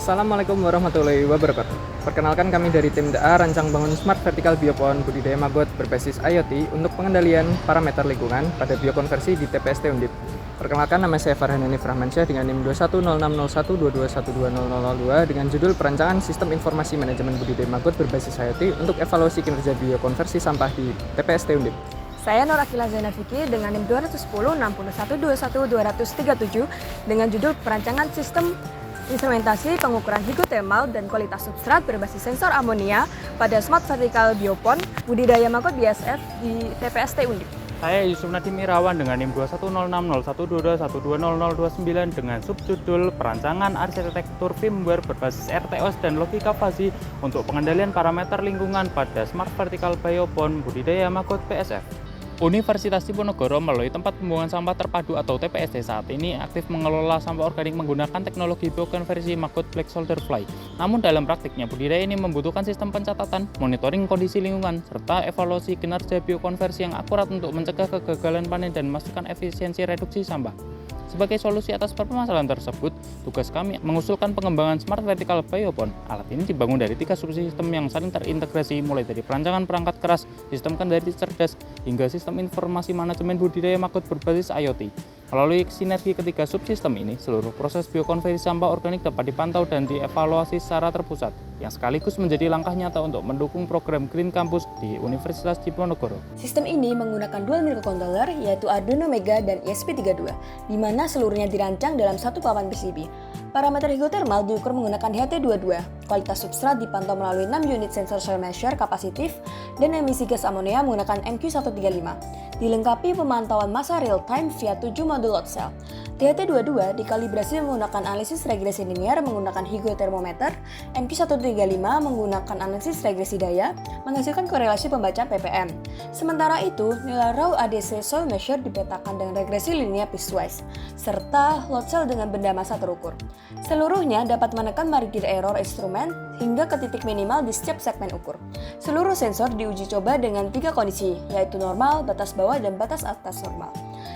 Assalamualaikum warahmatullahi wabarakatuh. Perkenalkan kami dari tim DA Rancang Bangun Smart Vertical Biopohon Budidaya Maggot berbasis IoT untuk pengendalian parameter lingkungan pada biokonversi di TPST Undip. Perkenalkan, nama saya Farhan Hanif Rahmansyah dengan NIM 21060122120002 dengan judul Perancangan Sistem Informasi Manajemen Budidaya Maggot berbasis IoT untuk evaluasi kinerja biokonversi sampah di TPST Undip. Saya Nur Akila Zainafiki dengan NIM 21061212237 dengan judul Perancangan Sistem Instrumentasi Pengukuran Hidrotermal dan Kualitas Substrat berbasis sensor amonia pada Smart Vertical Biopohon Budidaya Maggot BSF di TPST Undip. Saya Yusuf Nadim Irawan dengan NIM 2106012120029 dengan subjudul Perancangan Arsitektur Firmware berbasis RTOS dan Logika Fuzzy untuk pengendalian parameter lingkungan pada Smart Vertical Biopohon Budidaya Maggot BSF. Universitas Diponegoro melalui tempat pembuangan sampah terpadu atau TPST saat ini aktif mengelola sampah organik menggunakan teknologi biokonversi maggot black soldier fly. Namun dalam praktiknya budidaya ini membutuhkan sistem pencatatan, monitoring kondisi lingkungan, serta evaluasi kinerja biokonversi yang akurat untuk mencegah kegagalan panen dan memastikan efisiensi reduksi sampah. Sebagai solusi atas permasalahan tersebut, tugas kami mengusulkan pengembangan Smart Vertical Biopohon. Alat ini dibangun dari 3 subsistem yang saling terintegrasi, mulai dari perancangan perangkat keras, sistem kendali cerdas, hingga sistem informasi manajemen budidaya maggot berbasis IoT. Melalui sinergi ketiga subsistem ini, seluruh proses biokonversi sampah organik dapat dipantau dan dievaluasi secara terpusat, yang sekaligus menjadi langkah nyata untuk mendukung program Green Campus di Universitas Diponegoro. Sistem ini menggunakan dual microcontroller yaitu Arduino Mega dan ESP32, di mana seluruhnya dirancang dalam satu papan PCB. Parameter hidrotermal diukur menggunakan HT22. Kualitas substrat dipantau melalui 6 unit sensor soil measure kapasitif dan emisi gas amonia menggunakan MQ135. Dilengkapi pemantauan massa real time via 7 modul load cell. DHT22 dikalibrasi menggunakan analisis regresi linear menggunakan hygrotermometer, MQ135 menggunakan analisis regresi daya, menghasilkan korelasi pembacaan ppm. Sementara itu, nilai raw ADC soil measure dipetakan dengan regresi linear piecewise, serta load cell dengan benda massa terukur. Seluruhnya dapat menekan margin error instrumen hingga ke titik minimal di setiap segmen ukur. Seluruh sensor diuji coba dengan 3 kondisi, yaitu normal, batas bawah, dan batas atas normal.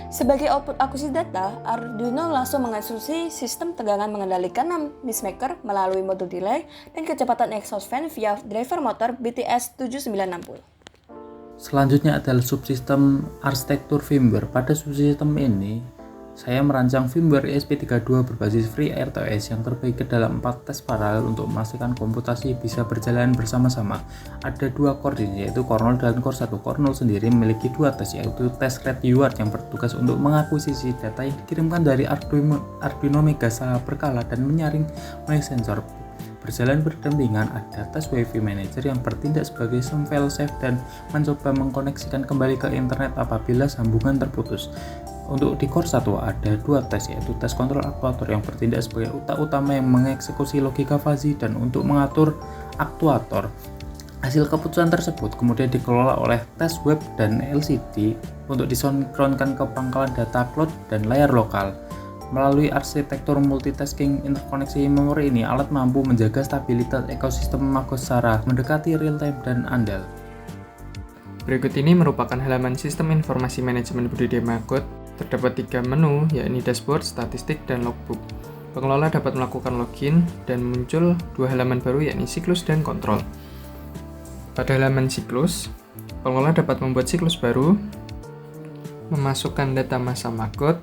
Sebagai output akuisisi data, Arduino langsung menginstruksi sistem tegangan mengendalikan 6 mismaker melalui modul delay dan kecepatan exhaust fan via driver motor BTS 7960. Selanjutnya adalah subsistem arsitektur firmware. Pada subsistem ini, saya merancang firmware ESP32 berbasis FreeRTOS yang terbagi ke dalam 4 tes paralel untuk memastikan komputasi bisa berjalan bersama-sama. Ada 2 core yaitu core 0 dan core 1. Core 0 sendiri memiliki 2 tes, yaitu tes Red UART yang bertugas untuk mengakuisisi data yang dikirimkan dari Arduino Mega secara berkala dan menyaring melalui sensor. Berjalan berdampingan ada tes WiFi Manager yang bertindak sebagai sum file save dan mencoba mengkoneksikan kembali ke internet apabila sambungan terputus. Untuk di core 1 ada 2 tes, yaitu tes kontrol aktuator yang bertindak sebagai otak utama yang mengeksekusi logika fuzzy dan untuk mengatur aktuator. Hasil keputusan tersebut kemudian dikelola oleh tes web dan LCD untuk disinkronkan ke pangkalan data cloud dan layar lokal. Melalui arsitektur multitasking interkoneksi memori ini, alat mampu menjaga stabilitas ekosistem maggot secara mendekati real time dan andal. Berikut ini merupakan halaman sistem informasi manajemen budidaya maggot. Terdapat 3 menu, yakni dashboard, statistik, dan logbook. Pengelola dapat melakukan login dan muncul 2 halaman baru, yakni siklus dan kontrol. Pada halaman siklus, pengelola dapat membuat siklus baru, memasukkan data massa maggot,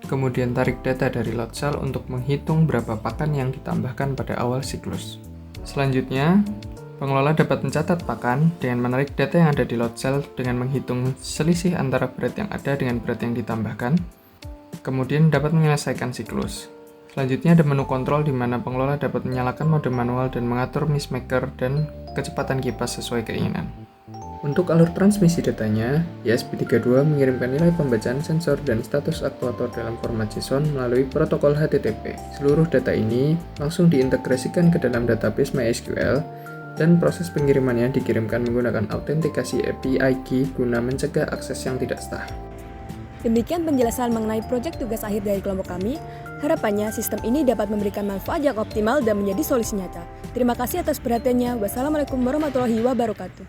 kemudian tarik data dari load cell untuk menghitung berapa pakan yang ditambahkan pada awal siklus. Selanjutnya, pengelola dapat mencatat pakan dengan menarik data yang ada di load cell dengan menghitung selisih antara berat yang ada dengan berat yang ditambahkan, kemudian dapat menyelesaikan siklus. Selanjutnya ada menu kontrol di mana pengelola dapat menyalakan mode manual dan mengatur mismaker dan kecepatan kipas sesuai keinginan. Untuk alur transmisi datanya, ESP32 mengirimkan nilai pembacaan sensor dan status aktuator dalam format JSON melalui protokol HTTP. Seluruh data ini langsung diintegrasikan ke dalam database MySQL dan proses pengirimannya dikirimkan menggunakan autentikasi API key guna mencegah akses yang tidak sah. Demikian penjelasan mengenai proyek tugas akhir dari kelompok kami. Harapannya sistem ini dapat memberikan manfaat yang optimal dan menjadi solusi nyata. Terima kasih atas perhatiannya. Wassalamualaikum warahmatullahi wabarakatuh.